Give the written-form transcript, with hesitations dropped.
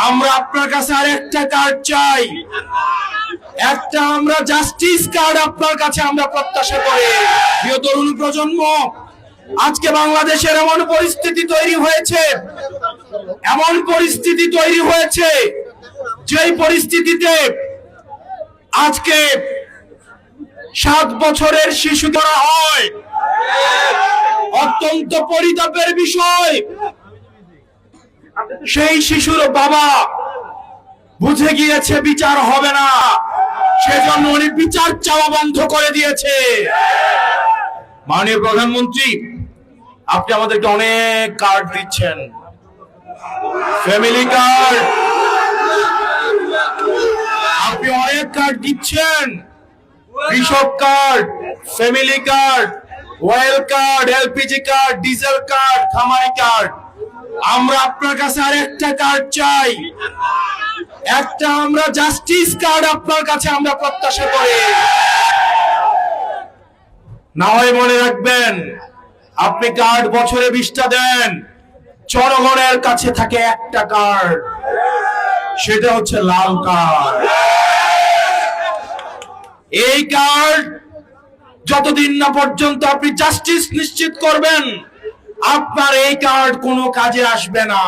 আমরা আপনার কাছে আরেকটা কার্ড চাই, একটা আমরা জাস্টিস কার্ড আপনার কাছে আমরা প্রত্যাশা করি। প্রিয় তরুণ প্রজন্ম, আজকে বাংলাদেশের এমন পরিস্থিতি তৈরি হয়েছে যেই পরিস্থিতিতে আজকে 7 বছরের শিশু ধরা হয়। অত্যন্ত পরিতাপের বিষয়, সেই শিশুর বাবা বুঝে গিয়েছে বিচার হবে না, সেজন্য উনি বিচার চাওয়া বন্ধ করে দিয়েছে। মাননীয় প্রধানমন্ত্রী, আপনি আমাদেরকে অনেক কার্ড দিচ্ছেন, ফ্যামিলি কার্ড, আপনি অনেক কার্ড দিচ্ছেন, কৃষক card, family card, well card, LPG card, diesel card, খামারি কার্ড। আমরা আপনার কাছে আরেকটা কার্ড চাই, একটা আমরা জাস্টিস কার্ড আপনার কাছে আমরা প্রত্যাশা করি। না হয় মনে রাখবেন, আপনি কার্ড বছরে 20টা দেন, জনগণের কাছে থাকে একটা কার্ড, সেটা হচ্ছে লাল কার্ড। এই কার্ড যতদিন না পর্যন্ত আপনি জাস্টিস নিশ্চিত করবেন, আপনার এই কার্ড কোনো কাজে আসবে না।